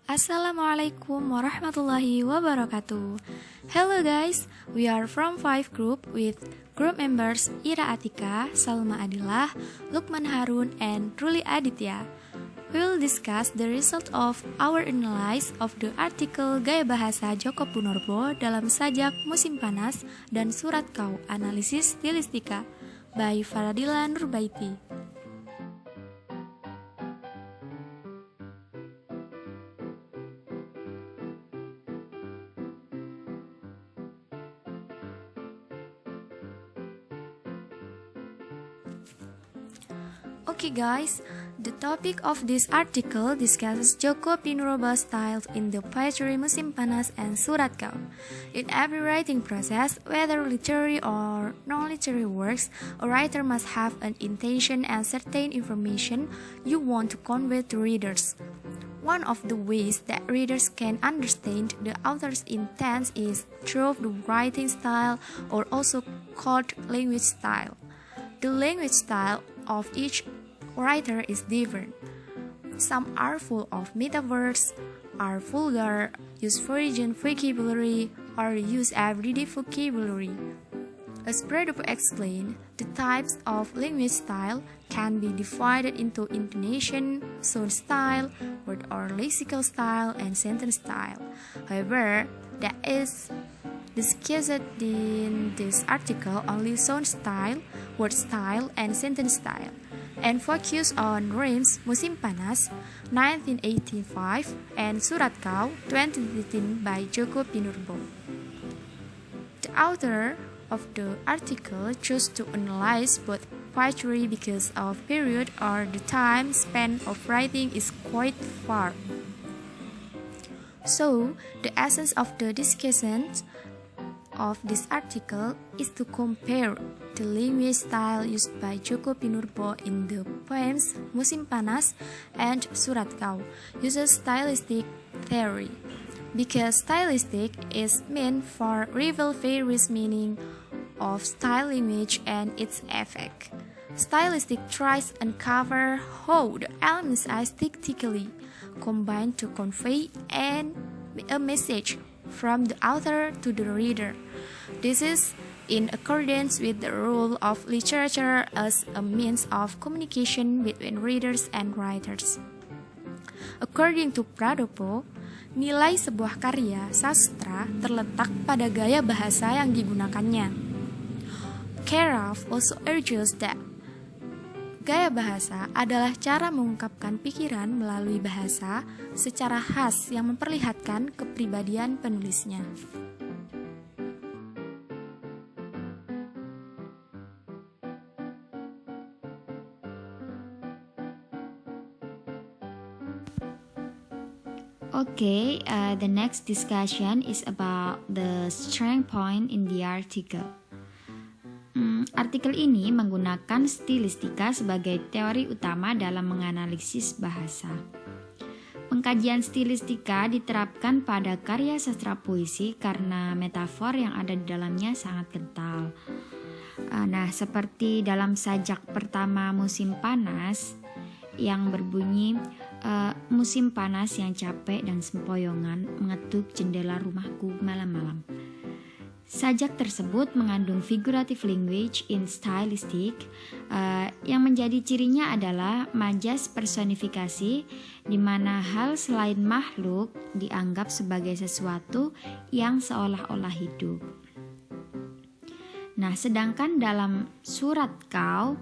Assalamualaikum warahmatullahi wabarakatuh. Hello guys, we are from 5 group with group members Ira Atika, Salma Adilah, Lukman Harun, and Ruli Aditya. We will discuss the result of our analysis of the article Gaya Bahasa Djoko Pinurbo dalam sajak Musim Panas dan Surat Kau Analisis Stilistika by Faradila Nurbaiti. Okay guys, the topic of this article discusses Djoko Pinurbo's style in the poetry Musim Panas and Surat Kau. In every writing process, whether literary or non-literary works, a writer must have an intention and certain information you want to convey to readers. One of the ways that readers can understand the author's intent is through the writing style, or also called language style. The language style of each writer is different. Some are full of metaphors, are vulgar, use foreign vocabulary, or use everyday vocabulary. As Pradopo explained, the types of language style can be divided into intonation, sound style, word or lexical style, and sentence style. However, that is discussed in this article only sound style, word style, and sentence style, and focus on rhymes Musim Panas 1985 and Surat Kau 2013 by Djoko Pinurbo. The author of the article chose to analyze both poetry because of period or the time span of writing is quite far. So, the essence of the discussion of this article is to compare the language style used by Djoko Pinurbo in the poems Musim Panas and Surat Kau uses stylistic theory, because stylistic is meant for reveal various meaning of style language and its effect. Stylistic tries to uncover how the elements aesthetically combine to convey a message from the author to the reader. This is in accordance with the rule of literature as a means of communication between readers and writers. According to Pradopo, nilai sebuah karya sastra terletak pada gaya bahasa yang digunakannya. Karaf also urges that gaya bahasa adalah cara mengungkapkan pikiran melalui bahasa secara khas yang memperlihatkan kepribadian penulisnya. Okay, the next discussion is about the strength point in the article. Artikel ini menggunakan stilistika sebagai teori utama dalam menganalisis bahasa. Pengkajian stilistika diterapkan pada karya sastra puisi karena metafor yang ada di dalamnya sangat kental. Nah, seperti dalam sajak pertama Musim Panas yang berbunyi musim panas yang capek dan sempoyongan mengetuk jendela rumahku malam-malam. Sajak tersebut mengandung figurative language in stylistic yang menjadi cirinya adalah majas personifikasi, di mana hal selain makhluk dianggap sebagai sesuatu yang seolah-olah hidup. Nah, sedangkan dalam Surat Kau,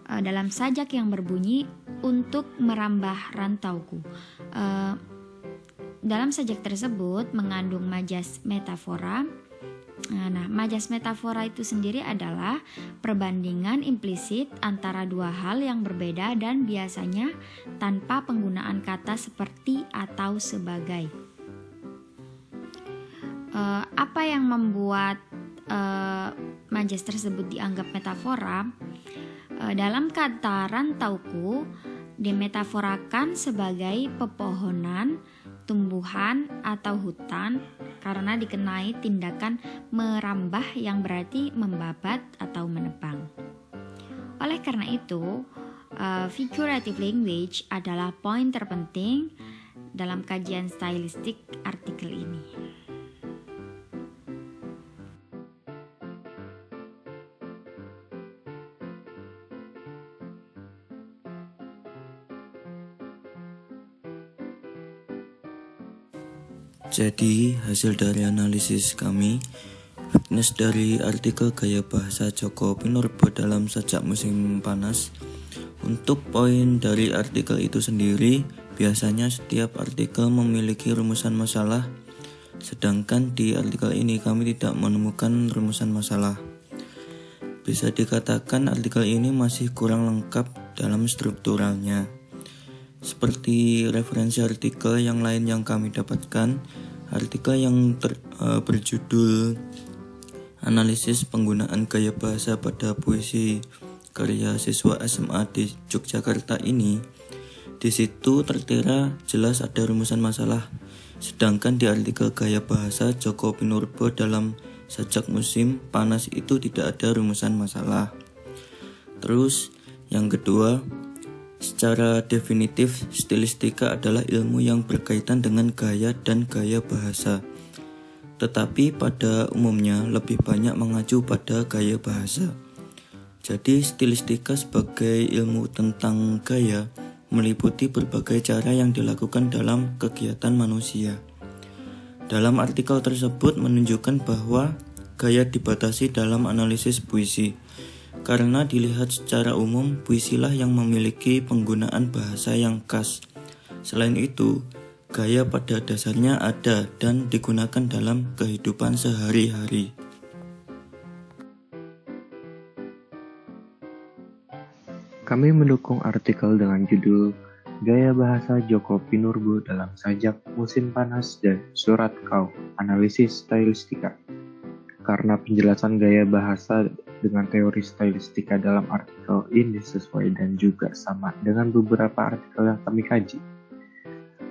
dalam sajak yang berbunyi untuk merambah rantauku, dalam sajak tersebut mengandung majas metafora. Nah, majas metafora itu sendiri adalah perbandingan implisit antara dua hal yang berbeda dan biasanya tanpa penggunaan kata seperti atau sebagai. Apa yang membuat majas tersebut dianggap metafora? Dalam kata rantauku dimetaforakan sebagai pepohonan, tumbuhan, atau hutan karena dikenai tindakan merambah yang berarti membabat atau menebang. Oleh karena itu, figurative language adalah poin terpenting dalam kajian stylistik artikel ini. Jadi, hasil dari analisis kami, fitness dari artikel gaya bahasa Djoko Pinurbo dalam sajak musim panas. Untuk poin dari artikel itu sendiri, biasanya setiap artikel memiliki rumusan masalah, sedangkan di artikel ini kami tidak menemukan rumusan masalah. Bisa dikatakan artikel ini masih kurang lengkap dalam strukturalnya. Seperti referensi artikel yang lain yang kami dapatkan, artikel yang berjudul Analisis Penggunaan Gaya Bahasa pada Puisi karya siswa SMA di Yogyakarta ini, di situ tertera jelas ada rumusan masalah. Sedangkan di artikel Gaya Bahasa Djoko Pinurbo dalam sajak musim panas itu tidak ada rumusan masalah. Terus yang kedua, secara definitif, stilistika adalah ilmu yang berkaitan dengan gaya dan gaya bahasa. Tetapi pada umumnya lebih banyak mengacu pada gaya bahasa. Jadi stilistika sebagai ilmu tentang gaya meliputi berbagai cara yang dilakukan dalam kegiatan manusia. Dalam artikel tersebut menunjukkan bahwa gaya dibatasi dalam analisis puisi. Karena dilihat secara umum, puisilah yang memiliki penggunaan bahasa yang khas. Selain itu, gaya pada dasarnya ada dan digunakan dalam kehidupan sehari-hari. Kami mendukung artikel dengan judul Gaya Bahasa Djoko Pinurbo dalam Sajak Musim Panas dan Surat Kau, Analisis Stylistika. Karena penjelasan gaya bahasa dengan teori stylistika dalam artikel ini sesuai dan juga sama dengan beberapa artikel yang kami kaji.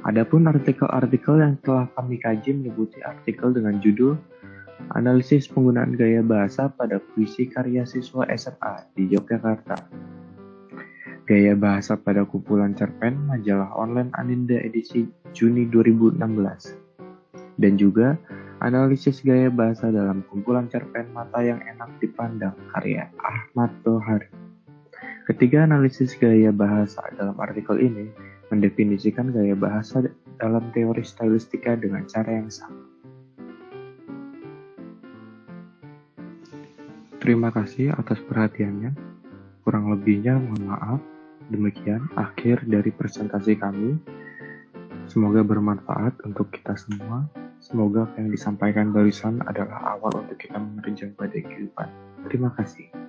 Adapun artikel-artikel yang telah kami kaji meliputi artikel dengan judul Analisis Penggunaan Gaya Bahasa pada Puisi Karya Siswa SMA di Yogyakarta, Gaya Bahasa pada Kumpulan Cerpen Majalah Online Aninda edisi Juni 2016, dan juga Analisis Gaya Bahasa dalam Kumpulan Cerpen Mata yang Enak Dipandang karya Ahmad Tohari. Ketiga analisis gaya bahasa dalam artikel ini mendefinisikan gaya bahasa dalam teori stylistika dengan cara yang sama. Terima kasih atas perhatiannya. Kurang lebihnya mohon maaf. Demikian akhir dari presentasi kami. Semoga bermanfaat untuk kita semua. Semoga apa yang disampaikan barusan adalah awal untuk kita menerjang badai kehidupan. Terima kasih.